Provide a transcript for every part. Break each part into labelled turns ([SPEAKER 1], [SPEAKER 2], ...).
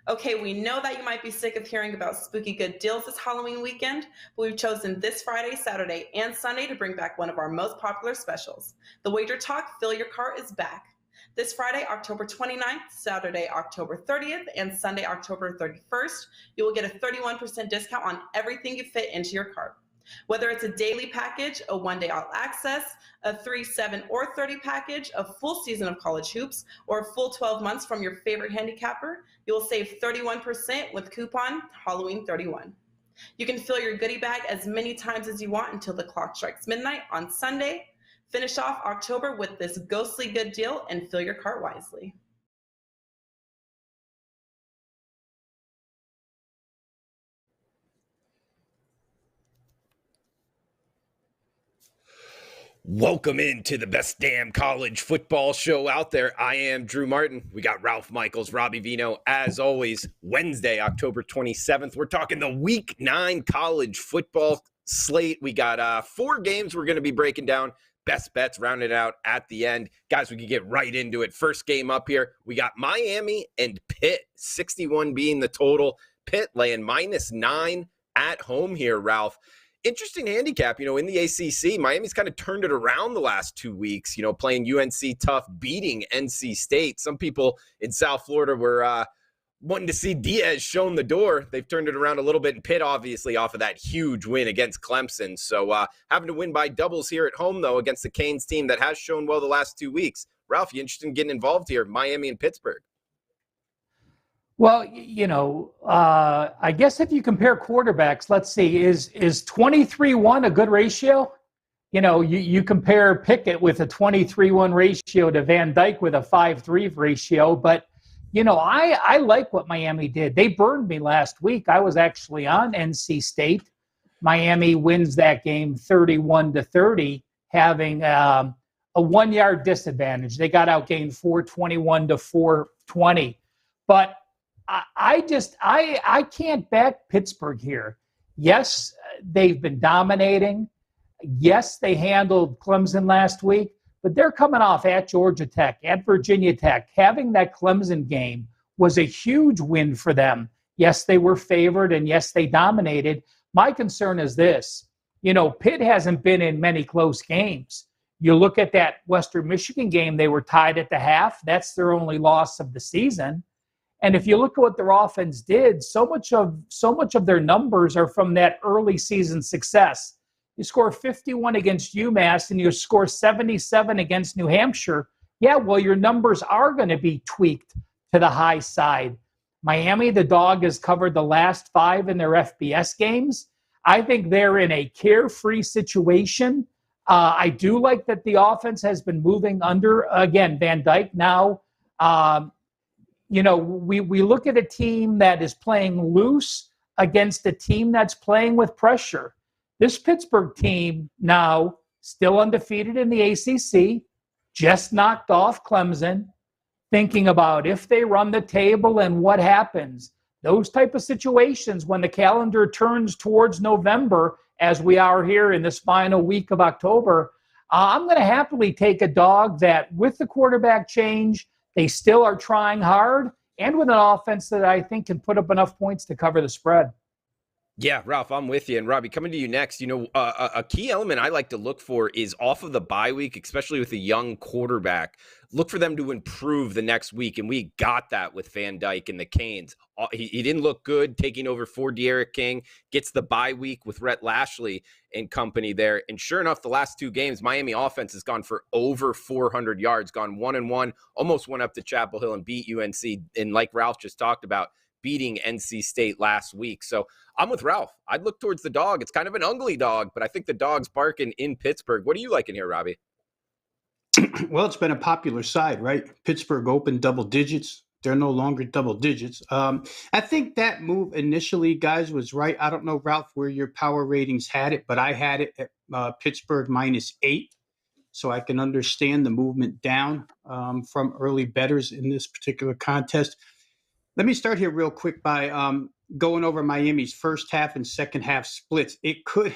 [SPEAKER 1] Okay, we know that you might be sick of hearing about spooky good deals this Halloween weekend, but we've chosen this Friday, Saturday, and Sunday to bring back one of our most popular specials. The WagerTalk Fill Your Cart is back. This Friday, October 29th, Saturday, October 30th, and Sunday, October 31st, you will get a 31% discount on everything you fit into your cart. Whether it's a daily package, a one-day all access, a 3, 7, or 30 package, a full season of college hoops, or a full 12 months from your favorite handicapper, you will save 31% with coupon Halloween31. You can fill your goodie bag as many times as you want until the clock strikes midnight on Sunday. Finish off October with this ghostly good deal and fill your cart wisely.
[SPEAKER 2] Welcome into the best damn college football show out there. I am Drew Martin. We got Ralph Michaels, Robbie Veno. As always, Wednesday, October 27th. We're talking the Week 9 college football slate. We got 4 games we're going to be breaking down. Best bets rounded out at the end. Guys, we can get right into it. First game up here, we got Miami and Pitt, 61 being the total. Pitt laying -9 at home here, Ralph. Interesting handicap, in the ACC. Miami's kind of turned it around the last 2 weeks, playing UNC tough, beating NC State. Some people in South Florida were wanting to see Diaz shown the door. They've turned it around a little bit in Pitt, obviously, off of that huge win against Clemson. So having to win by doubles here at home, though, against the Canes team that has shown well the last 2 weeks. Ralph, you interested in getting involved here, Miami and Pittsburgh?
[SPEAKER 3] Well, I guess if you compare quarterbacks, let's see, is 23-1 a good ratio? You compare Pickett with a 23-1 ratio to Van Dyke with a 5-3 ratio. But, I like what Miami did. They burned me last week. I was actually on NC State. Miami wins that game 31-30, having a 1-yard disadvantage. They got outgained 421-420. But I can't back Pittsburgh here. Yes, they've been dominating. Yes, they handled Clemson last week, but they're coming off at Georgia Tech, at Virginia Tech. Having that Clemson game was a huge win for them. Yes, they were favored, and yes, they dominated. My concern is this. Pitt hasn't been in many close games. You look at that Western Michigan game, they were tied at the half. That's their only loss of the season. And if you look at what their offense did, so much of their numbers are from that early season success. You score 51 against UMass and you score 77 against New Hampshire. Yeah, well, your numbers are going to be tweaked to the high side. Miami, the dog, has covered the last 5 in their FBS games. I think they're in a carefree situation. I do like that the offense has been moving under, again, Van Dyke now. We look at a team that is playing loose against a team that's playing with pressure. This Pittsburgh team now still undefeated in the ACC, just knocked off Clemson, thinking about if they run the table and what happens. Those type of situations when the calendar turns towards November, as we are here in this final week of October, I'm going to happily take a dog that with the quarterback change, they still are trying hard, and with an offense that I think can put up enough points to cover the spread.
[SPEAKER 2] Yeah, Ralph, I'm with you. And Robbie, coming to you next, a key element I like to look for is off of the bye week, especially with a young quarterback. Look for them to improve the next week. And we got that with Van Dyke and the Canes. He didn't look good taking over for De'Aaron King, gets the bye week with Rhett Lashley and company there. And sure enough, the last 2 games, Miami offense has gone for over 400 yards, gone 1-1, almost went up to Chapel Hill and beat UNC. And like Ralph just talked about, beating NC State last week. So I'm with Ralph. I'd look towards the dog. It's kind of an ugly dog, but I think the dog's barking in Pittsburgh. What are you liking here, Robbie?
[SPEAKER 4] Well, it's been a popular side, right? Pittsburgh opened double digits. They're no longer double digits. I think that move initially, guys, was right. I don't know, Ralph, where your power ratings had it, but I had it at Pittsburgh -8. So I can understand the movement down from early bettors in this particular contest. Let me start here real quick by going over Miami's first half and second half splits. It could,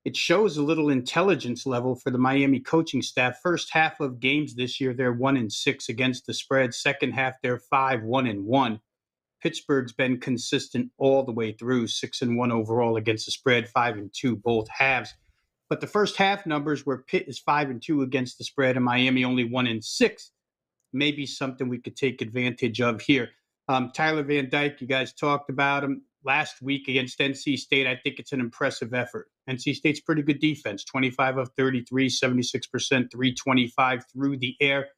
[SPEAKER 4] it shows a little intelligence level for the Miami coaching staff. First half of games this year, they're 1-6 against the spread. Second half, they're 5-1-1. Pittsburgh's been consistent all the way through, 6-1 overall against the spread, 5-2 both halves. But the first half numbers where Pitt is 5-2 against the spread and Miami only 1-6, maybe something we could take advantage of here. Tyler Van Dyke, you guys talked about him last week against NC State. I think it's an impressive effort. NC State's pretty good defense, 25 of 33, 76%, 325 through the air.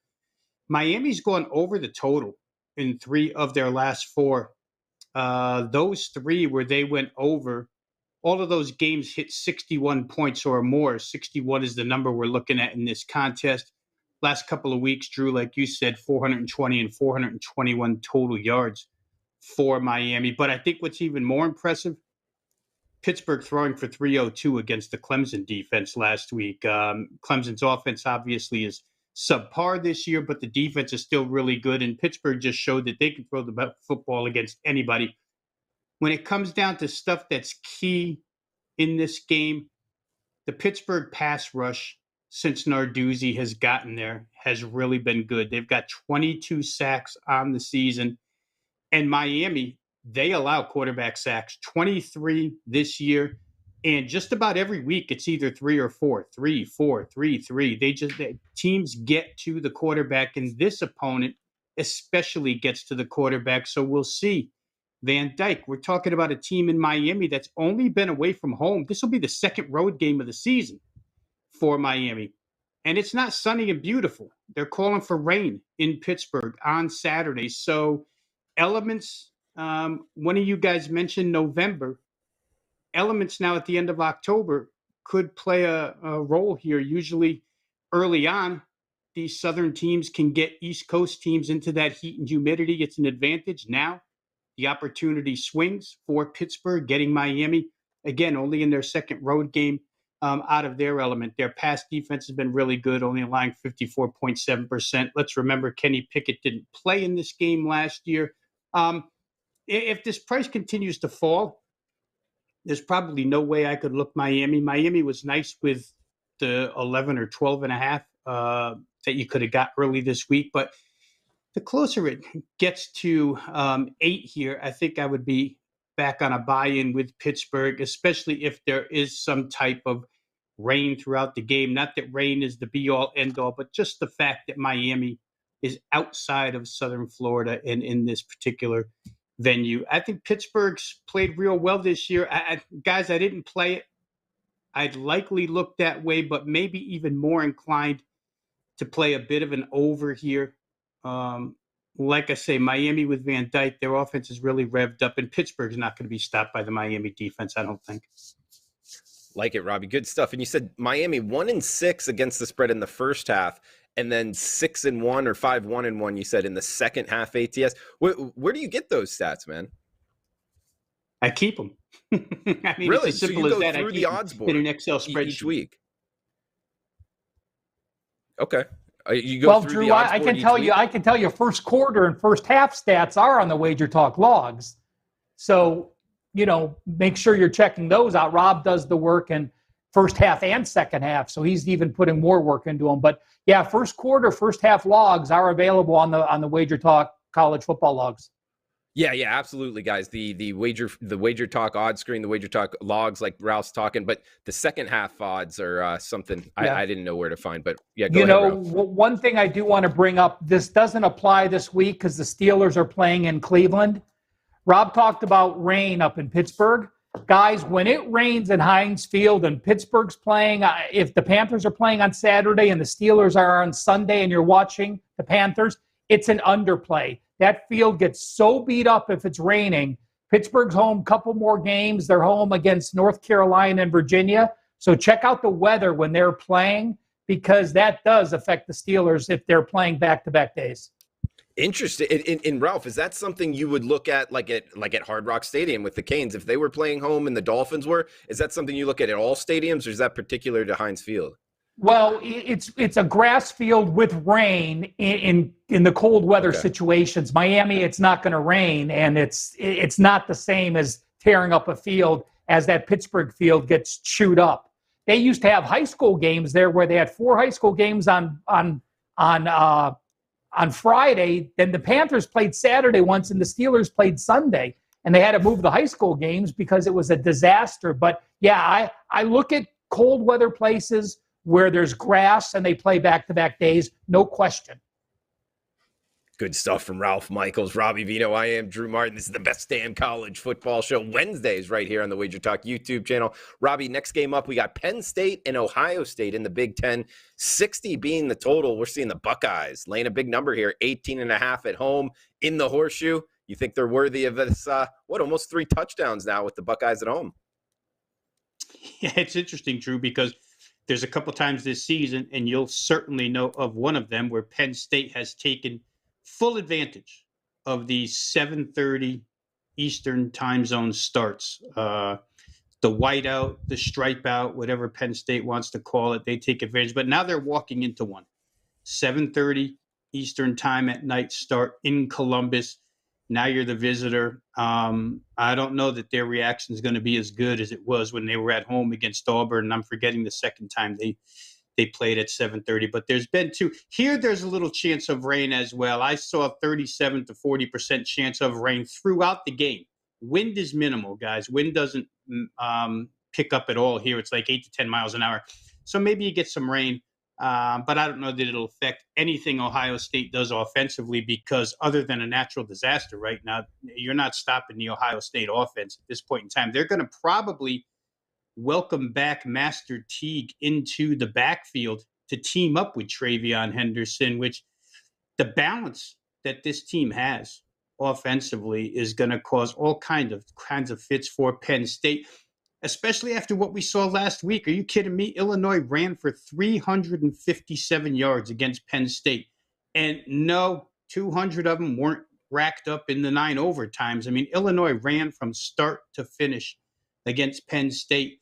[SPEAKER 4] Miami's gone over the total in 3 of their last 4. Those 3 where they went over, all of those games hit 61 points or more. 61 is the number we're looking at in this contest. Last couple of weeks, Drew, like you said, 420 and 421 total yards for Miami. But I think what's even more impressive, Pittsburgh throwing for 302 against the Clemson defense last week. Clemson's offense obviously is subpar this year, but the defense is still really good. And Pittsburgh just showed that they can throw the football against anybody. When it comes down to stuff that's key in this game, the Pittsburgh pass rush, since Narduzzi has gotten there, has really been good. They've got 22 sacks on the season. And Miami, they allow quarterback sacks, 23 this year. And just about every week, it's either 3 or 4, 3, 4, 3, 3. Teams get to the quarterback, and this opponent especially gets to the quarterback. So we'll see. Van Dyke, we're talking about a team in Miami that's only been away from home. This will be the second road game of the season for Miami. And it's not sunny and beautiful. They're calling for rain in Pittsburgh on Saturday. So elements, one of you guys mentioned November. Elements now at the end of October could play a role here. Usually early on, these southern teams can get East Coast teams into that heat and humidity. It's an advantage. Now the opportunity swings for Pittsburgh, getting Miami, again, only in their second road game out of their element. Their pass defense has been really good, only allowing 54.7%. Let's remember Kenny Pickett didn't play in this game last year. If this price continues to fall, there's probably no way I could look Miami. Miami was nice with the 11 or 12 and a half that you could have got early this week. But the closer it gets to 8 here, I think I would be back on a buy-in with Pittsburgh, especially if there is some type of rain throughout the game. Not that rain is the be-all, end-all, but just the fact that Miami is outside of Southern Florida and in this particular venue. I think Pittsburgh's played real well this year. Guys, I didn't play it. I'd likely look that way, but maybe even more inclined to play a bit of an over here. Like I say, Miami with Van Dyke, their offense is really revved up, and Pittsburgh's not going to be stopped by the Miami defense, I don't think.
[SPEAKER 2] Like it, Robbie. Good stuff. And you said Miami 1-6 against the spread in the first half, and then 6-1 or 5-1-1, you said, in the second half ATS. Where do you get those stats, man?
[SPEAKER 4] I keep them. I mean,
[SPEAKER 2] really?
[SPEAKER 4] it's as simple as that.
[SPEAKER 2] Through the odds board
[SPEAKER 4] in an Excel spreadsheet
[SPEAKER 2] each week. Okay. You go through
[SPEAKER 3] Drew,
[SPEAKER 2] the odds
[SPEAKER 3] I
[SPEAKER 2] board
[SPEAKER 3] can tell you first quarter and first half stats are on the WagerTalk logs. So, make sure you're checking those out. Rob does the work in first half and second half, so he's even putting more work into them. But yeah, first quarter, first half logs are available on the WagerTalk college football logs.
[SPEAKER 2] Yeah, absolutely, guys. The WagerTalk odds screen, the WagerTalk logs, like Ralph's talking, but the second half odds are something I didn't know where to find. But yeah, go ahead, Ralph.
[SPEAKER 3] One thing I do want to bring up, this doesn't apply this week because the Steelers are playing in Cleveland. Rob talked about rain up in Pittsburgh. Guys, when it rains in Heinz Field and Pittsburgh's playing, if the Panthers are playing on Saturday and the Steelers are on Sunday and you're watching the Panthers, it's an underplay. That field gets so beat up if it's raining. Pittsburgh's home, couple more games. They're home against North Carolina and Virginia. So check out the weather when they're playing, because that does affect the Steelers if they're playing back-to-back days.
[SPEAKER 2] Interesting. In Ralph, is that something you would look at like at Hard Rock Stadium with the Canes? If they were playing home and the Dolphins were, is that something you look at all stadiums, or is that particular to Heinz Field?
[SPEAKER 3] Well, it's a grass field with rain in the cold weather situations. Miami, it's not going to rain, and it's not the same as tearing up a field as that Pittsburgh field gets chewed up. They used to have high school games there where they had 4 high school games on on Friday. Then the Panthers played Saturday once, and the Steelers played Sunday, and they had to move the high school games because it was a disaster. But yeah, I look at cold weather places where there's grass and they play back-to-back days, no question.
[SPEAKER 2] Good stuff from Ralph Michaels, Robbie Veno. I am Drew Martin. This is the best damn college football show. Wednesdays right here on the WagerTalk YouTube channel. Robbie, next game up, we got Penn State and Ohio State in the Big Ten. 60 being the total. We're seeing the Buckeyes laying a big number here, 18.5 at home in the Horseshoe. You think they're worthy of this, almost 3 touchdowns now with the Buckeyes at home?
[SPEAKER 4] Yeah, it's interesting, Drew, because there's a couple times this season, and you'll certainly know of one of them, where Penn State has taken full advantage of the 7:30 Eastern time zone starts. The whiteout, the stripe out, whatever Penn State wants to call it, they take advantage. But now they're walking into one. 7:30 Eastern time at night start in Columbus. Now you're the visitor. I don't know that their reaction is going to be as good as it was when they were at home against Auburn. And I'm forgetting the second time they played at 7:30. But there's been 2. Here, there's a little chance of rain as well. I saw a 37 to 40% chance of rain throughout the game. Wind is minimal, guys. Wind doesn't pick up at all here. It's like 8 to 10 miles an hour. So maybe you get some rain. But I don't know that it'll affect anything Ohio State does offensively, because other than a natural disaster right now, you're not stopping the Ohio State offense at this point in time. They're going to probably welcome back Master Teague into the backfield to team up with Travion Henderson, which the balance that this team has offensively is going to cause all kinds of fits for Penn State, especially after what we saw last week. Are you kidding me? Illinois ran for 357 yards against Penn State. And no, 200 of them weren't racked up in the 9 overtimes. I mean, Illinois ran from start to finish against Penn State.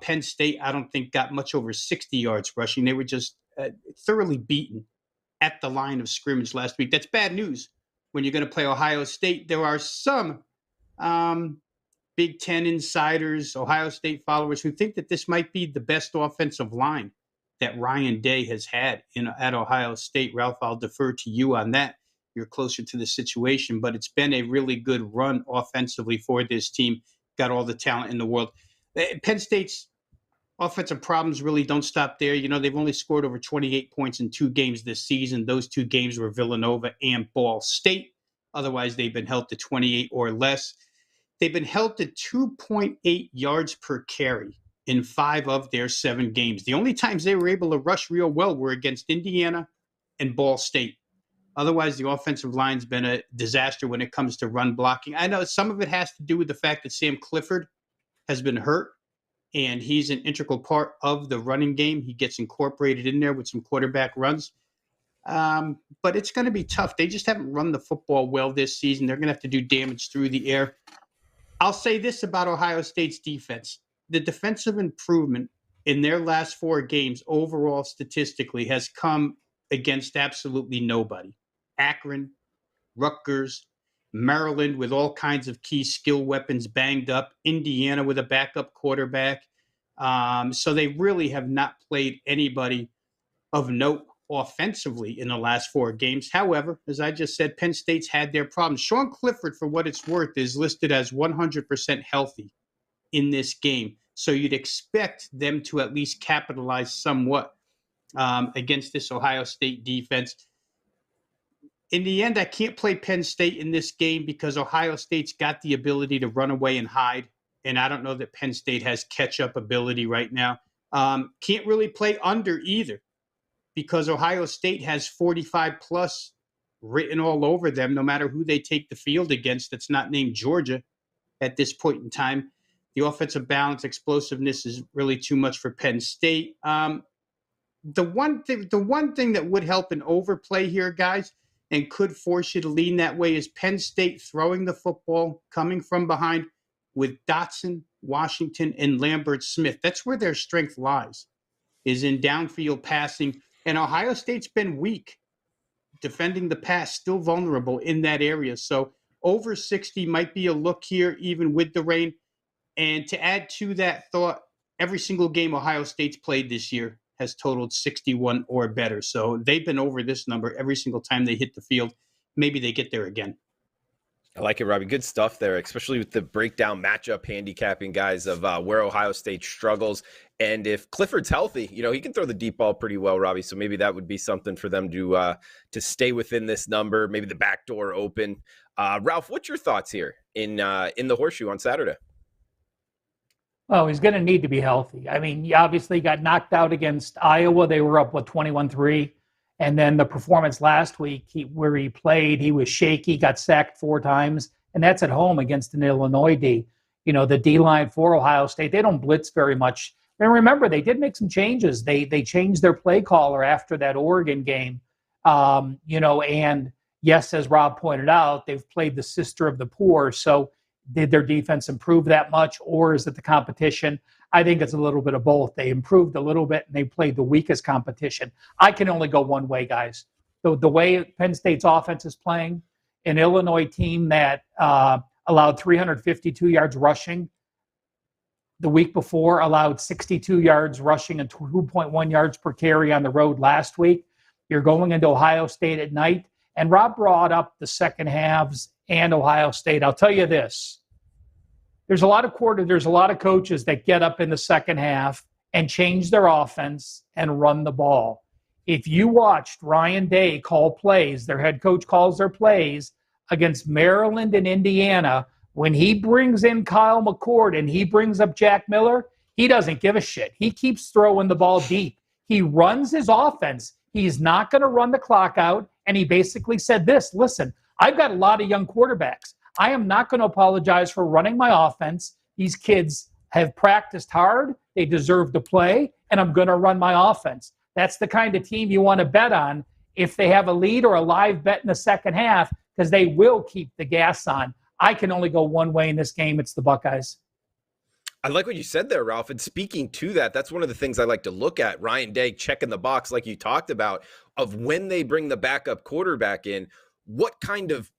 [SPEAKER 4] Penn State, I don't think, got much over 60 yards rushing. They were just thoroughly beaten at the line of scrimmage last week. That's bad news when you're going to play Ohio State. There are some Big Ten insiders, Ohio State followers, who think that this might be the best offensive line that Ryan Day has had at Ohio State. Ralph, I'll defer to you on that. You're closer to the situation, but it's been a really good run offensively for this team. Got all the talent in the world. Penn State's offensive problems really don't stop there. You know, they've only scored over 28 points in 2 games this season. Those 2 games were Villanova and Ball State. Otherwise, they've been held to 28 or less. They've been held to 2.8 yards per carry in 5 of their 7 games. The only times they were able to rush real well were against Indiana and Ball State. Otherwise, the offensive line's been a disaster when it comes to run blocking. I know some of it has to do with the fact that Sam Clifford has been hurt, and he's an integral part of the running game. He gets incorporated in there with some quarterback runs. But it's going to be tough. They just haven't run the football well this season. They're going to have to do damage through the air. I'll say this about Ohio State's defense. The defensive improvement in their last 4 games overall statistically has come against absolutely nobody. Akron, Rutgers, Maryland with all kinds of key skill weapons banged up, Indiana with a backup quarterback. So they really have not played anybody of note offensively in the last 4 games. However, as I just said, Penn State's had their problems. Sean Clifford, for what it's worth, is listed as 100% healthy in this game. So you'd expect them to at least capitalize somewhat against this Ohio State defense. In the end, I can't play Penn State in this game because Ohio State's got the ability to run away and hide. And I don't know that Penn State has catch-up ability right now. Can't really play under either because Ohio State has 45-plus written all over them, no matter who they take the field against that's not named Georgia at this point in time. The offensive balance, explosiveness is really too much for Penn State. The one thing that would help an overplay here, guys, and could force you to lean that way is Penn State throwing the football, coming from behind with Dotson, Washington, and Lambert Smith. That's where their strength lies, is in downfield passing. And Ohio State's been weak defending the pass, still vulnerable in that area. So over 60 might be a look here, even with the rain. And to add to that thought, every single game Ohio State's played this year has totaled 61 or better. So they've been over this number every single time they hit the field. Maybe they get there again.
[SPEAKER 2] I like it, Robbie. Good stuff there, especially with the breakdown matchup handicapping, guys, of where Ohio State struggles. And if Clifford's healthy, he can throw the deep ball pretty well, Robbie. So maybe that would be something for them to stay within this number, maybe the back door open. Ralph, what's your thoughts here in the Horseshoe on Saturday?
[SPEAKER 3] Well, he's going to need to be healthy. I mean, he obviously got knocked out against Iowa. They were up, 21-3. And then the performance last week where he played, he was shaky, got sacked 4 times. And that's at home against an Illinois D. The D-line for Ohio State, they don't blitz very much. And remember, they did make some changes. They changed their play caller after that Oregon game. And yes, as Rob pointed out, they've played the sister of the poor. So did their defense improve that much, or is it the competition? I think it's a little bit of both. They improved a little bit, and they played the weakest competition. I can only go one way, guys. The way Penn State's offense is playing, an Illinois team that allowed 352 yards rushing the week before, allowed 62 yards rushing and 2.1 yards per carry on the road last week. You're going into Ohio State at night. And Rob brought up the second halves and Ohio State. I'll tell you this. There's a lot of coaches that get up in the second half and change their offense and run the ball. If you watched Ryan Day call plays, their head coach calls their plays against Maryland and Indiana, when he brings in Kyle McCord and he brings up Jack Miller, he doesn't give a shit. He keeps throwing the ball deep. He runs his offense. He's not going to run the clock out. And he basically said this, listen, I've got a lot of young quarterbacks. I am not going to apologize for running my offense. These kids have practiced hard. They deserve to play, and I'm going to run my offense. That's the kind of team you want to bet on if they have a lead or a live bet in the second half, because they will keep the gas on. I can only go one way in this game. It's the Buckeyes.
[SPEAKER 2] I like what you said there, Ralph. And speaking to that, that's one of the things I like to look at. Ryan Day checking the box, like you talked about, of when they bring the backup quarterback in, what kind of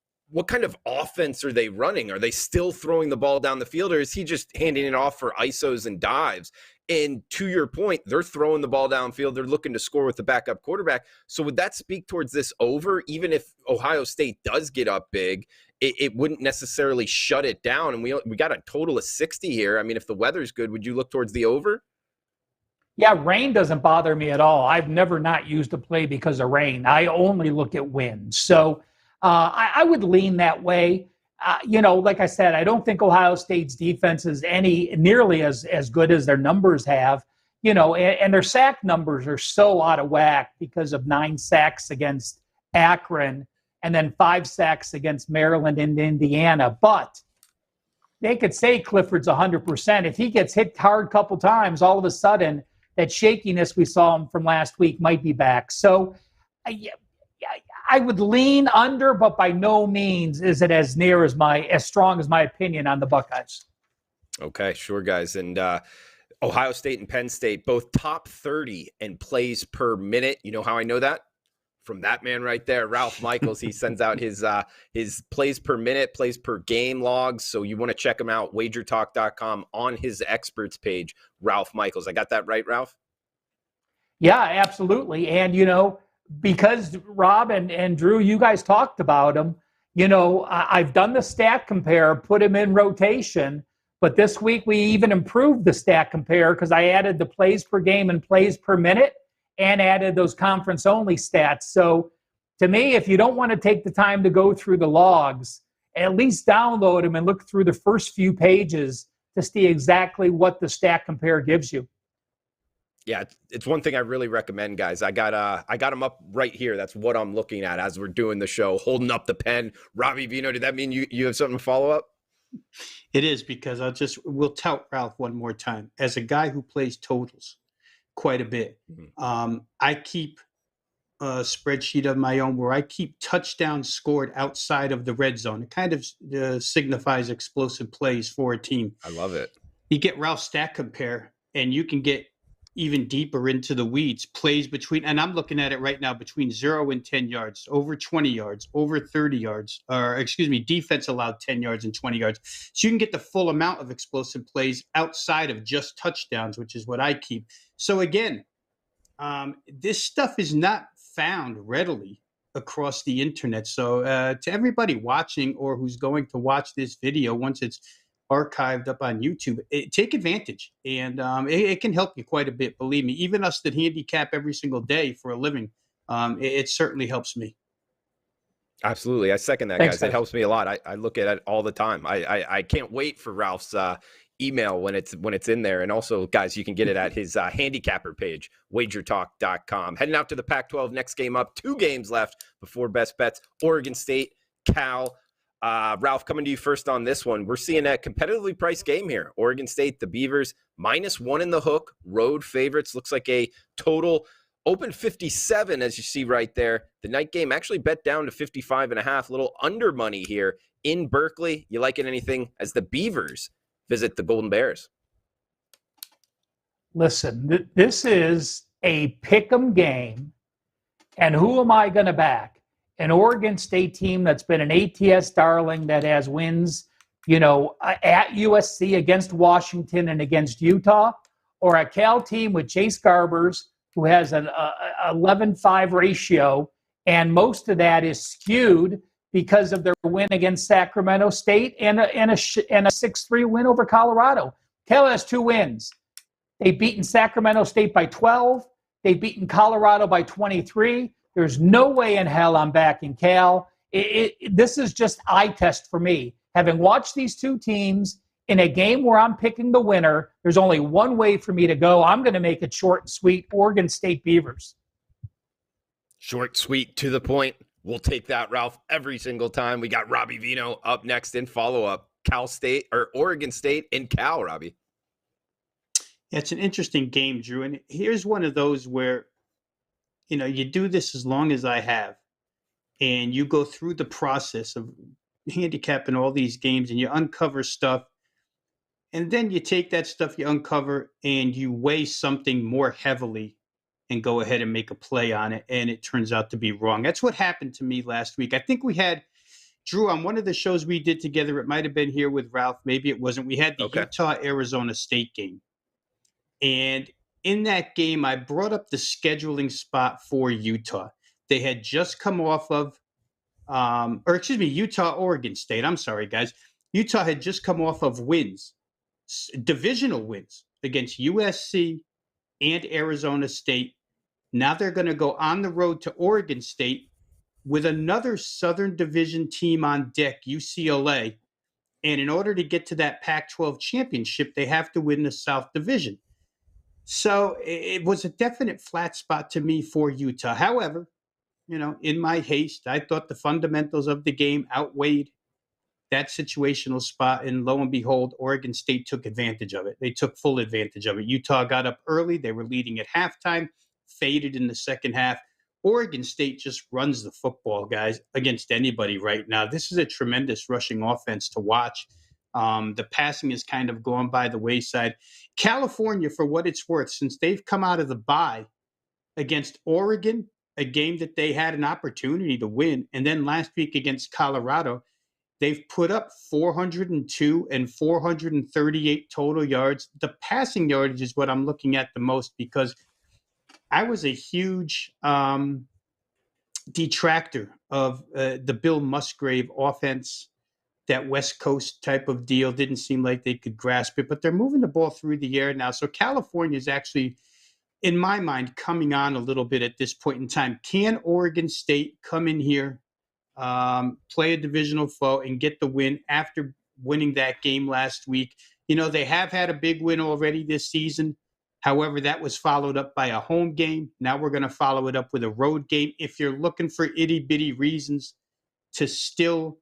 [SPEAKER 2] offense are they running? Are they still throwing the ball down the field, or is he just handing it off for ISOs and dives? And to your point, they're throwing the ball downfield. They're looking to score with the backup quarterback. So would that speak towards this over? Even if Ohio State does get up big, it wouldn't necessarily shut it down. And we got a total of 60 here. I mean, if the weather's good, would you look towards the over?
[SPEAKER 3] Yeah, rain doesn't bother me at all. I've never not used a play because of rain. I only look at wind. So I would lean that way. Like I said, I don't think Ohio State's defense is nearly as good as their numbers have, and their sack numbers are so out of whack because of 9 sacks against Akron and then 5 sacks against Maryland and Indiana. But they could say Clifford's 100%. If he gets hit hard a couple times, all of a sudden that shakiness we saw him from last week might be back. So I would lean under, but by no means is it as strong as my opinion on the Buckeyes.
[SPEAKER 2] Okay, sure, guys. And Ohio State and Penn State, both top 30 in plays per minute. You know how I know that? From that man right there, Ralph Michaels. He sends out his plays per minute, plays per game logs. So you want to check him out, WagerTalk.com, on his experts page, Ralph Michaels. I got that right, Ralph?
[SPEAKER 3] Yeah, absolutely. And, because Rob and Drew, you guys talked about him, I've done the stat compare, put him in rotation, but this week we even improved the stat compare because I added the plays per game and plays per minute and added those conference only stats. So to me, if you don't want to take the time to go through the logs, at least download them and look through the first few pages to see exactly what the stat compare gives you.
[SPEAKER 2] Yeah, it's one thing I really recommend, guys. I got them up right here. That's what I'm looking at as we're doing the show, holding up the pen. Robbie Veno, did that mean you have something to follow up?
[SPEAKER 4] It is, because we'll tout Ralph one more time. As a guy who plays totals quite a bit, I keep a spreadsheet of my own where I keep touchdowns scored outside of the red zone. It kind of signifies explosive plays for a team.
[SPEAKER 2] I love it.
[SPEAKER 4] You get Ralph's stat compare, and you can get even deeper into the weeds, plays between, and I'm looking at it right now, between 0 and 10 yards, over 20 yards, over 30 yards, defense allowed 10 yards and 20 yards. So you can get the full amount of explosive plays outside of just touchdowns, which is what I keep. So again, this stuff is not found readily across the internet. So to everybody watching or who's going to watch this video once it's archived up on YouTube, take advantage. And it can help you quite a bit, believe me. Even us that handicap every single day for a living, it certainly helps me.
[SPEAKER 2] Absolutely. I second that,
[SPEAKER 3] Thanks,
[SPEAKER 2] guys. It helps me a lot. I look at it all the time. I can't wait for Ralph's email when it's in there. And also, guys, you can get it at his handicapper page, WagerTalk.com. Heading out to the Pac-12, next game up. 2 games left before best bets. Oregon State, Cal. Ralph, coming to you first on this one. We're seeing a competitively priced game here. Oregon State, the Beavers, -1 in the hook. Road favorites. Looks like a total open 57, as you see right there. The night game actually bet down to 55.5. Little under money here in Berkeley. You like it anything as the Beavers visit the Golden Bears?
[SPEAKER 3] Listen, this is a pick'em game. And who am I going to back? An Oregon State team that's been an ATS darling that has wins, at USC against Washington and against Utah, or a Cal team with Chase Garbers who has an 11-5 ratio, and most of that is skewed because of their win against Sacramento State and a 6-3 win over Colorado. Cal has 2 wins. They've beaten Sacramento State by 12. They've beaten Colorado by 23. There's no way in hell I'm backing Cal. This is just eye test for me. Having watched these 2 teams in a game where I'm picking the winner, there's only one way for me to go. I'm going to make it short and sweet. Oregon State Beavers.
[SPEAKER 2] Short, sweet, to the point. We'll take that, Ralph, every single time. We got Robbie Veno up next in follow-up. Oregon State and Cal, Robbie.
[SPEAKER 4] Yeah, it's an interesting game, Drew. And here's one of those where, you do this as long as I have, and you go through the process of handicapping all these games and you uncover stuff. And then you take that stuff you uncover and you weigh something more heavily and go ahead and make a play on it. And it turns out to be wrong. That's what happened to me last week. I think we had, Drew, on one of the shows we did together, it might have been here with Ralph. Maybe it wasn't. We had the Utah-Arizona State game. And in that game, I brought up the scheduling spot for Utah. They had just come off of, Utah-Oregon State. I'm sorry, guys. Utah had just come off of wins. Divisional wins against USC and Arizona State. Now they're going to go on the road to Oregon State with another Southern Division team on deck, UCLA. And in order to get to that Pac-12 championship, they have to win the South Division. So it was a definite flat spot to me for Utah. However, in my haste, I thought the fundamentals of the game outweighed that situational spot, and lo and behold, Oregon State took advantage of it. They took full advantage of it. Utah got up early. They were leading at halftime, faded in the second half. Oregon State just runs the football, guys, against anybody right now. This is a tremendous rushing offense to watch. The passing has kind of gone by the wayside. California, for what it's worth, since they've come out of the bye against Oregon, a game that they had an opportunity to win, and then last week against Colorado, they've put up 402 and 438 total yards. The passing yardage is what I'm looking at the most because I was a huge detractor of the Bill Musgrave offense. That West Coast type of deal didn't seem like they could grasp it, but they're moving the ball through the air now. So California is actually, in my mind, coming on a little bit at this point in time. Can Oregon State come in here, play a divisional foe, and get the win after winning that game last week? They have had a big win already this season. However, that was followed up by a home game. Now we're going to follow it up with a road game. If you're looking for itty-bitty reasons to still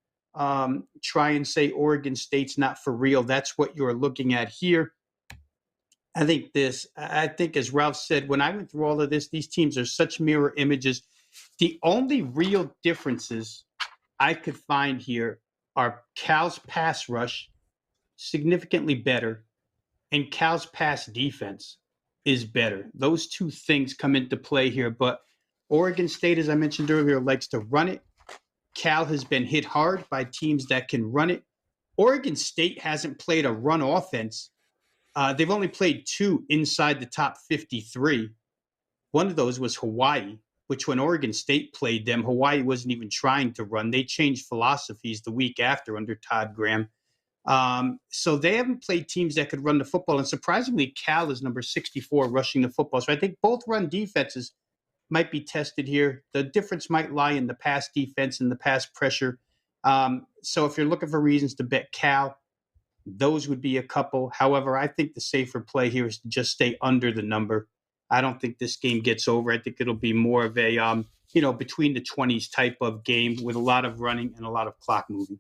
[SPEAKER 4] try and say Oregon State's not for real, that's what you're looking at here. I think as Ralph said, when I went through all of this, these teams are such mirror images. The only real differences I could find here are Cal's pass rush, significantly better, and Cal's pass defense is better. Those 2 things come into play here, but Oregon State, as I mentioned earlier, likes to run it. Cal has been hit hard by teams that can run it. Oregon State hasn't played a run offense. They've only played 2 inside the top 53. One of those was Hawaii, which when Oregon State played them, Hawaii wasn't even trying to run. They changed philosophies the week after under Todd Graham. So they haven't played teams that could run the football. And surprisingly, Cal is number 64 rushing the football. So I think both run defenses might be tested here. The difference might lie in the pass defense and the pass pressure. So if you're looking for reasons to bet Cal, those would be a couple. However, I think the safer play here is to just stay under the number. I don't think this game gets over. I think it'll be more of a, between the 20s type of game with a lot of running and a lot of clock moving.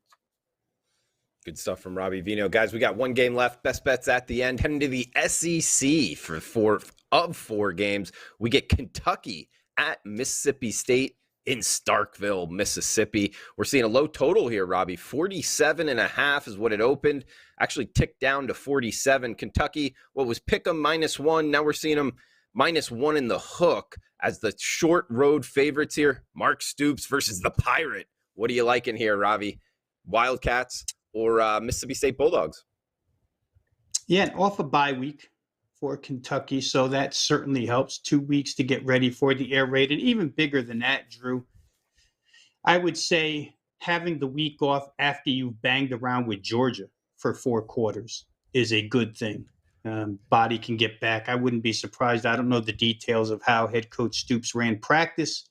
[SPEAKER 2] Good stuff from Robbie Veno. Guys, we got one game left. Best bets at the end. Heading to the SEC for 4 of 4 games. We get Kentucky at Mississippi State in Starkville, Mississippi. We're seeing a low total here, Robbie. 47.5 is what it opened. Actually ticked down to 47. Kentucky, what was Pick'em -1. Now we're seeing them -1 in the hook as the short road favorites here. Mark Stoops versus the Pirate. What are you liking here, Robbie? Wildcats or Mississippi State Bulldogs?
[SPEAKER 4] Yeah, and off a bye week for Kentucky, so that certainly helps. 2 weeks to get ready for the air raid, and even bigger than that, Drew. I would say having the week off after you've banged around with Georgia for 4 quarters is a good thing. Body can get back. I wouldn't be surprised. I don't know the details of how head coach Stoops ran practice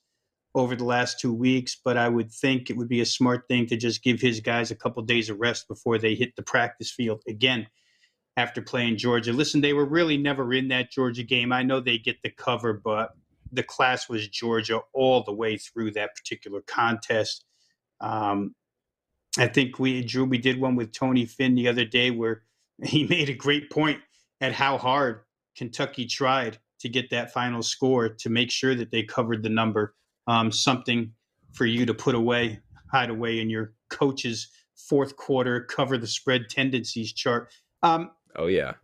[SPEAKER 4] over the last 2 weeks, but I would think it would be a smart thing to just give his guys a couple days of rest before they hit the practice field again after playing Georgia. Listen, they were really never in that Georgia game. I know they get the cover, but the class was Georgia all the way through that particular contest. I think we did one with Tony Finn the other day where he made a great point at how hard Kentucky tried to get that final score to make sure that they covered the number. Something for you to hide away in your coach's fourth quarter, cover the spread tendencies chart.
[SPEAKER 2] Oh, yeah.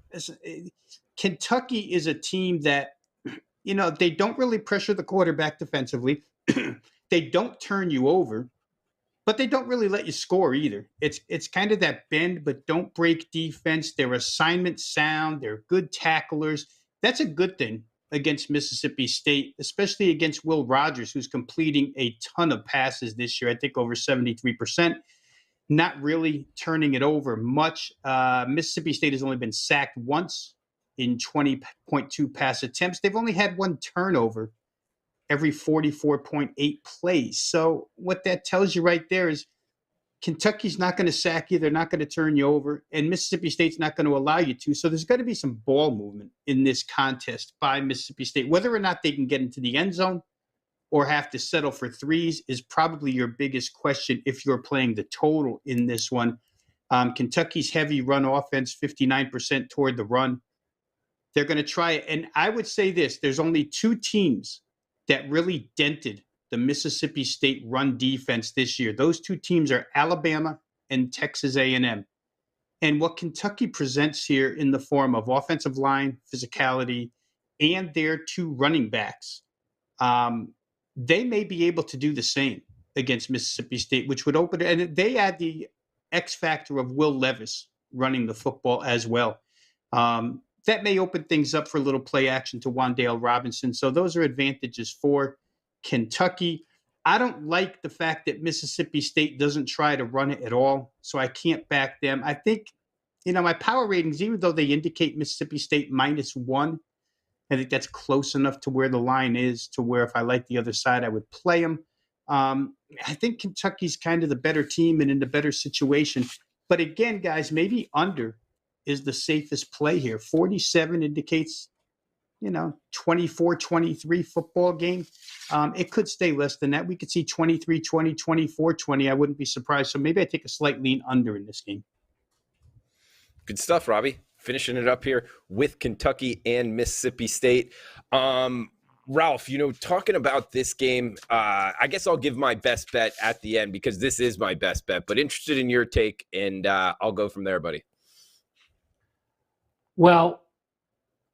[SPEAKER 4] Kentucky is a team that, they don't really pressure the quarterback defensively. They don't turn you over, but they don't really let you score either. It's kind of that bend but don't break defense. Their assignment sound. They're good tacklers. That's a good thing against Mississippi State, especially against Will Rogers, who's completing a ton of passes this year. I think over 73%. Not really turning it over much. Mississippi State has only been sacked once in 20.2 pass attempts. They've only had 1 turnover every 44.8 plays. So what that tells you right there is Kentucky's not going to sack you. They're not going to turn you over. And Mississippi State's not going to allow you to. So there's got to be some ball movement in this contest by Mississippi State. Whether or not they can get into the end zone or have to settle for threes is probably your biggest question if you're playing the total in this one. Kentucky's heavy run offense, 59% toward the run. They're going to try it. And I would say this, there's only 2 teams that really dented the Mississippi State run defense this year. Those 2 teams are Alabama and Texas A&M. And what Kentucky presents here in the form of offensive line, physicality, and their 2 running backs, they may be able to do the same against Mississippi State, which would open it. And they add the X factor of Will Levis running the football as well. That may open things up for a little play action to Wan'Dale Robinson. So those are advantages for Kentucky. I don't like the fact that Mississippi State doesn't try to run it at all, so I can't back them. I think, my power ratings, even though they indicate Mississippi State -1, I think that's close enough to where the line is to where if I like the other side, I would play them. I think Kentucky's kind of the better team and in the better situation. But again, guys, maybe under is the safest play here. 47 indicates, 24-23 football game. It could stay less than that. We could see 23-20, 24-20. I wouldn't be surprised. So maybe I take a slight lean under in this game.
[SPEAKER 2] Good stuff, Robbie. Finishing it up here with Kentucky and Mississippi State. Ralph, talking about this game, I guess I'll give my best bet at the end because this is my best bet, but interested in your take, and I'll go from there, buddy.
[SPEAKER 3] Well,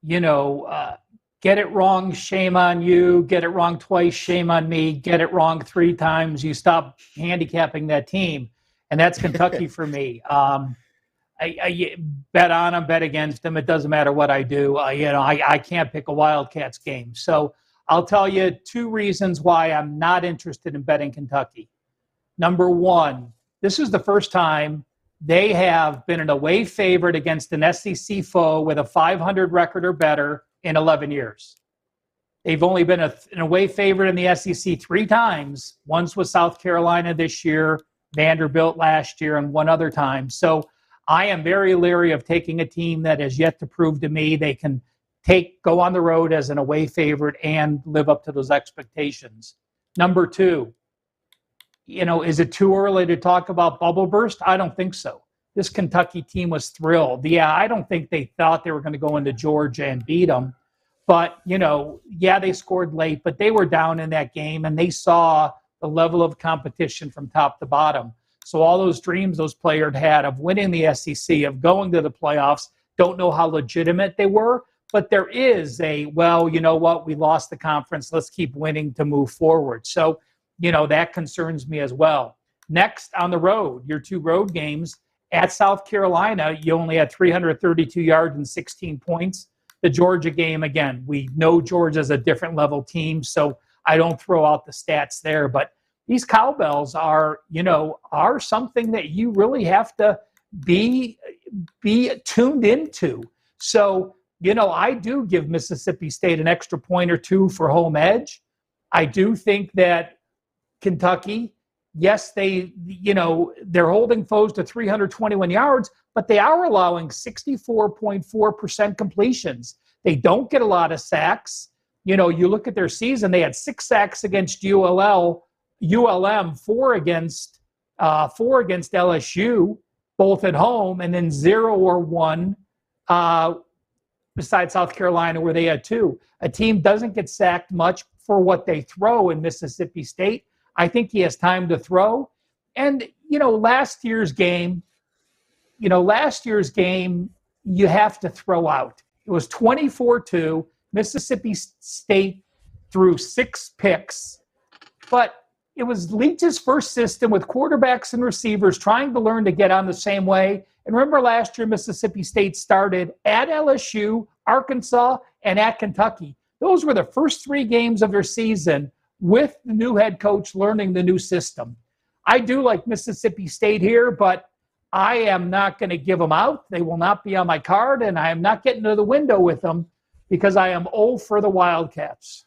[SPEAKER 3] get it wrong, shame on you. Get it wrong twice, shame on me. Get it wrong 3 times, you stop handicapping that team. And that's Kentucky for me. I bet on them, bet against them. It doesn't matter what I do. I can't pick a Wildcats game. So I'll tell you 2 reasons why I'm not interested in betting Kentucky. Number one, this is the first time they have been an away favorite against an SEC foe with a 500 record or better in 11 years. They've only been an away favorite in the SEC 3 times. Once was South Carolina this year, Vanderbilt last year, and 1 other time. So I am very leery of taking a team that has yet to prove to me they can go on the road as an away favorite and live up to those expectations. Number 2, is it too early to talk about bubble burst? I don't think so. This Kentucky team was thrilled. Yeah, I don't think they thought they were going to go into Georgia and beat them. But, they scored late, but they were down in that game, and they saw the level of competition from top to bottom. So all those dreams those players had of winning the SEC, of going to the playoffs, don't know how legitimate they were. But there is we lost the conference. Let's keep winning to move forward. So, that concerns me as well. Next, on the road, your 2 road games. At South Carolina, you only had 332 yards and 16 points. The Georgia game, again, we know Georgia's a different level team, so I don't throw out the stats there. But these cowbells are something that you really have to be tuned into. So, I do give Mississippi State an extra point or 2 for home edge. I do think that Kentucky, yes, they're holding foes to 321 yards, but they are allowing 64.4% completions. They don't get a lot of sacks. You look at their season, they had 6 sacks against ULM, 4 against LSU, both at home, and then 0 or 1 besides South Carolina, where they had 2. A team doesn't get sacked much for what they throw in Mississippi State. I think he has time to throw. And, last year's game, you have to throw out. It was 24-2. Mississippi State threw 6 picks. But it was Leach's first system with quarterbacks and receivers trying to learn to get on the same way. And remember last year, Mississippi State started at LSU, Arkansas, and at Kentucky. Those were the first 3 games of their season with the new head coach learning the new system. I do like Mississippi State here, but I am not going to give them out. They will not be on my card, and I am not getting to the window with them because I am 0 for the Wildcats.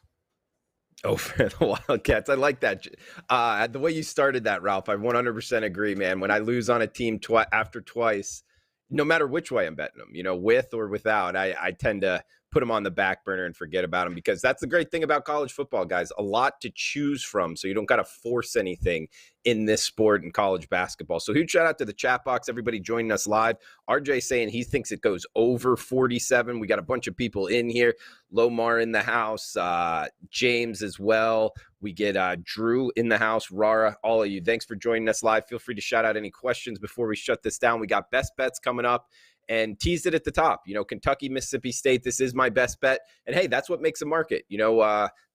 [SPEAKER 2] Oh, for the Wildcats. I like that. The way you started that, Ralph, I 100% agree, man. When I lose on a team after twice, no matter which way I'm betting them, with or without, I tend to put them on the back burner and forget about them, because that's the great thing about college football, guys. A lot to choose from, so you don't got to force anything in this sport in college basketball. So huge shout out to the chat box, everybody joining us live. RJ saying he thinks it goes over 47. We got a bunch of people in here. Lomar in the house, James as well. We get Drew in the house, Rara, all of you. Thanks for joining us live. Feel free to shout out any questions before we shut this down. We got best bets coming up. And teased it at the top, Kentucky, Mississippi State, this is my best bet. And hey, that's what makes a market.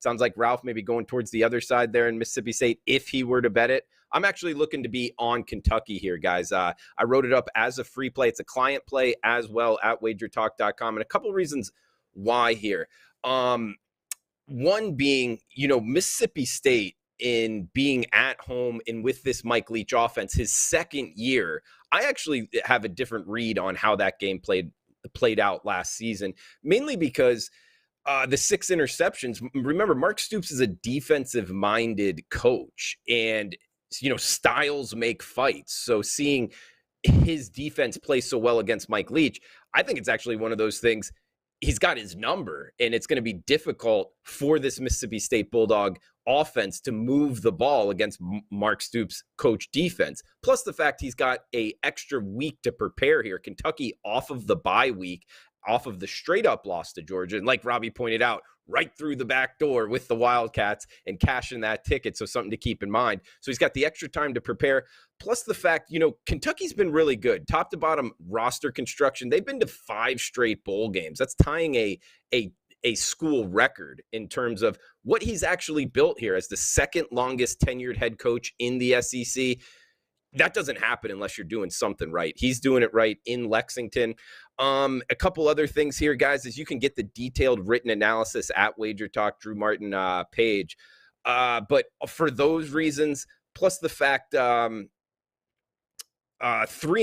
[SPEAKER 2] Sounds like Ralph may be going towards the other side there in Mississippi State if he were to bet it. I'm actually looking to be on Kentucky here, guys. I wrote it up as a free play. It's a client play as well at WagerTalk.com. And a couple reasons why here. One being, Mississippi State, in being at home and with this Mike Leach offense, his second year, I actually have a different read on how that game played out last season, mainly because the 6 interceptions. Remember, Mark Stoops is a defensive-minded coach, and, styles make fights. So seeing his defense play so well against Mike Leach, I think it's actually one of those things. He's got his number, and it's going to be difficult for this Mississippi State Bulldog offense to move the ball against Mark Stoops' coach defense. Plus the fact he's got a extra week to prepare here. Kentucky off of the bye week, off of the straight up loss to Georgia. And like Robbie pointed out, right through the back door with the Wildcats and cashing that ticket. So something to keep in mind. So he's got the extra time to prepare. Plus the fact, Kentucky's been really good. Top to bottom roster construction. They've been to 5 straight bowl games. That's tying a school record in terms of what he's actually built here as the second longest tenured head coach in the SEC. That doesn't happen unless you're doing something right. He's doing it right in Lexington. A couple other things here, guys, is you can get the detailed written analysis at WagerTalk Drew Martin page. But for those reasons, plus the fact 3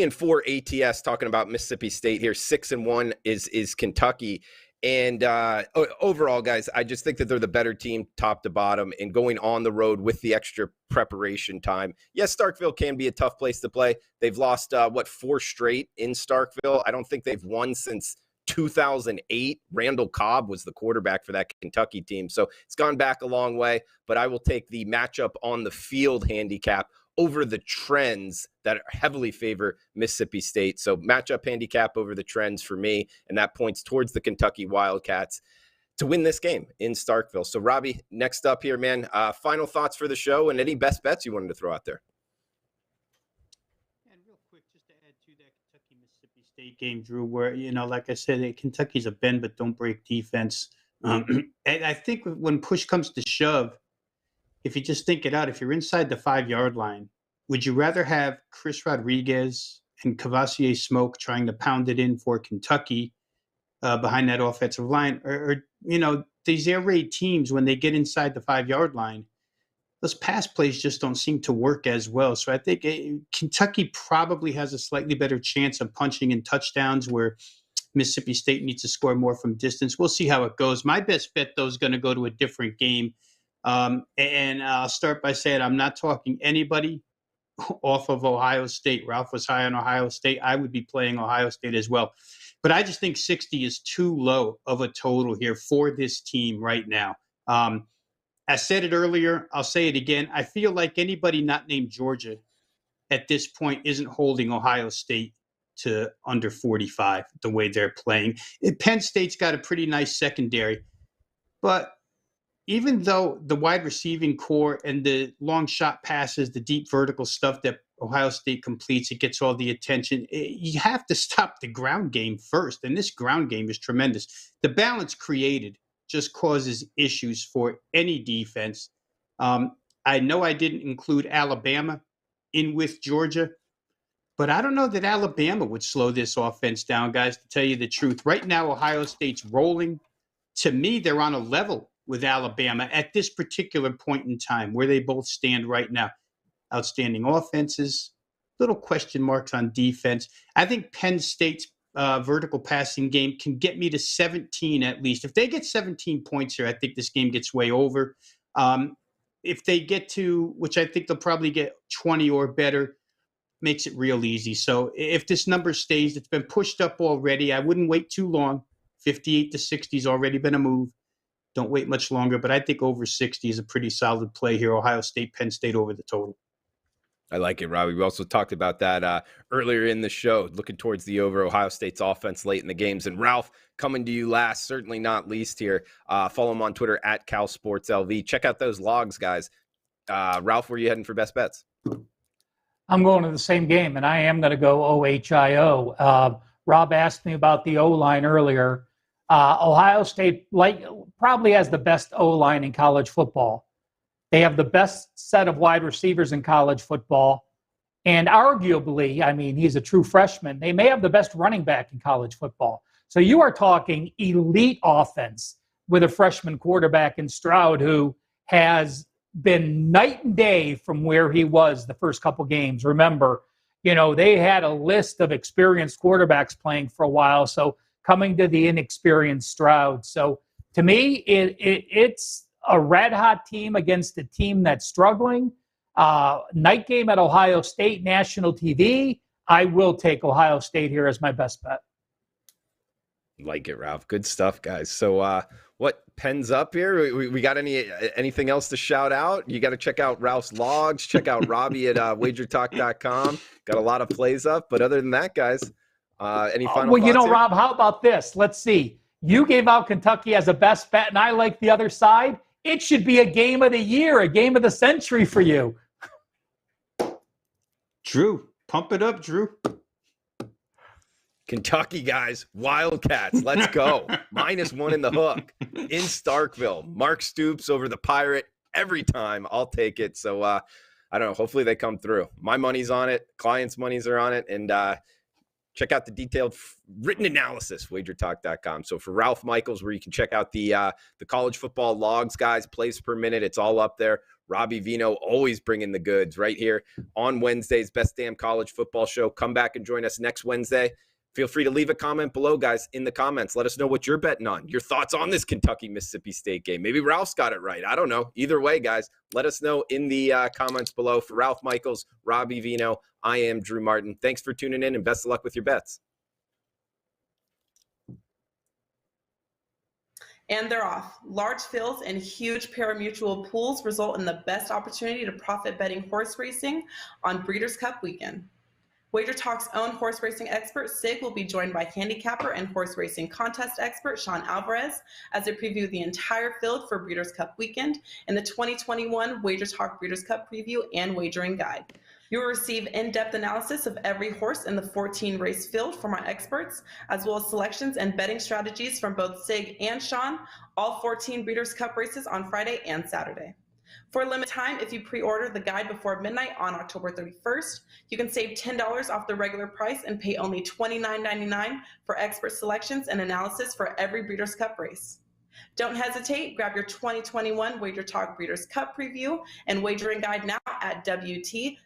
[SPEAKER 2] and 4 ATS, talking about Mississippi State here, 6 and 1 is Kentucky. And overall, guys, I just think that they're the better team top to bottom, and going on the road with the extra preparation time. Yes, Starkville can be a tough place to play. They've lost, 4 straight in Starkville. I don't think they've won since 2008. Randall Cobb was the quarterback for that Kentucky team. So it's gone back a long way, but I will take the matchup on the field handicap over the trends that heavily favor Mississippi State. So matchup handicap over the trends for me, and that points towards the Kentucky Wildcats to win this game in Starkville. So Robbie, next up here, man, final thoughts for the show and any best bets you wanted to throw out there.
[SPEAKER 4] And real quick, just to add to that Kentucky-Mississippi State game, Drew, where, like I said, Kentucky's a bend but don't break defense. And I think when push comes to shove, if you just think it out, if you're inside the 5-yard line, would you rather have Chris Rodriguez and Cavassier Smoke trying to pound it in for Kentucky behind that offensive line? Or these air raid teams, when they get inside the 5-yard line, those pass plays just don't seem to work as well. So I think Kentucky probably has a slightly better chance of punching in touchdowns, where Mississippi State needs to score more from distance. We'll see how it goes. My best bet, though, is going to go to a different game. And I'll start by saying I'm not talking anybody off of Ohio State. Ralph was high on Ohio State. I would be playing Ohio State as well. But I just think 60 is too low of a total here for this team right now. I said it earlier. I'll say it again. I feel like anybody not named Georgia at this point isn't holding Ohio State to under 45 the way they're playing. Penn State's got a pretty nice secondary, but even though the wide receiving core and the long shot passes, the deep vertical stuff that Ohio State completes, it gets all the attention. You have to stop the ground game first, and this ground game is tremendous. The balance created just causes issues for any defense. I know I didn't include Alabama in with Georgia, but I don't know that Alabama would slow this offense down, guys, to tell you the truth. Right now, Ohio State's rolling. To me, they're on a level with Alabama at this particular point in time, where they both stand right now. Outstanding offenses, little question marks on defense. I think Penn State's vertical passing game can get me to 17 at least. If they get 17 points here, I think this game gets way over. If they get to, which I think they'll probably get 20 or better, makes it real easy. So if this number stays, it's been pushed up already. I wouldn't wait too long. 58 to 60 has already been a move. Don't wait much longer, but I think over 60 is a pretty solid play here. Ohio State, Penn State over the total.
[SPEAKER 2] I like it, Robbie. We also talked about that earlier in the show, looking towards the over Ohio State's offense late in the games. And Ralph, coming to you last, certainly not least here. Follow him on Twitter at CalSportsLV. Check out those logs, guys. Ralph, where are you heading for best bets?
[SPEAKER 3] I'm going to the same game, and I am going to go OHIO. Rob asked me about the O-line earlier. Ohio State probably has the best O-line in college football. They have the best set of wide receivers in college football. And arguably, I mean, he's a true freshman. They may have the best running back in college football. So you are talking elite offense with a freshman quarterback in Stroud, who has been night and day from where he was the first couple games. Remember, they had a list of experienced quarterbacks playing for a while. So coming to the inexperienced Stroud. So to me, it's a red-hot team against a team that's struggling. Night game at Ohio State, national TV. I will take Ohio State here as my best bet.
[SPEAKER 2] Like it, Ralph. Good stuff, guys. So what, Penn's up here? We got anything else to shout out? You got to check out Ralph's logs. Check out Robbie at WagerTalk.com. Got a lot of plays up. But other than that, guys, any final thoughts here?
[SPEAKER 3] Rob, how about this? Let's see. You gave out Kentucky as a best bet, and I like the other side. It should be a game of the year, a game of the century for you.
[SPEAKER 4] Drew, pump it up, Drew.
[SPEAKER 2] Kentucky, guys, Wildcats, let's go. -1 in the hook in Starkville. Mark Stoops over the Pirate every time. I'll take it. So I don't know. Hopefully they come through. My money's on it. Clients' monies are on it. And check out the detailed written analysis, WagerTalk.com. So for Ralph Michaels, where you can check out the college football logs, guys, plays per minute, it's all up there. Robbie Veno always bringing the goods right here on Wednesday's Best Damn College Football Show. Come back and join us next Wednesday. Feel free to leave a comment below, guys, in the comments. Let us know what you're betting on, your thoughts on this Kentucky-Mississippi State game. Maybe Ralph's got it right. I don't know. Either way, guys, let us know in the comments below. For Ralph Michaels, Robbie Veno, I am Drew Martin. Thanks for tuning in, and best of luck with your bets.
[SPEAKER 1] And they're off. Large fields and huge pari-mutuel pools result in the best opportunity to profit betting horse racing on Breeders' Cup weekend. WagerTalk's own horse racing expert, Sig, will be joined by handicapper and horse racing contest expert Sean Alvarez as they preview the entire field for Breeders' Cup weekend in the 2021 WagerTalk Breeders' Cup preview and wagering guide. You will receive in-depth analysis of every horse in the 14-race field from our experts, as well as selections and betting strategies from both Sig and Sean, all 14 Breeders' Cup races on Friday and Saturday. For a limited time, if you pre-order the guide before midnight on October 31st, you can save $10 off the regular price and pay only $29.99 for expert selections and analysis for every Breeders' Cup race. Don't hesitate, grab your 2021 WagerTalk Breeders' Cup preview and wagering guide now at wt.buzz/sig.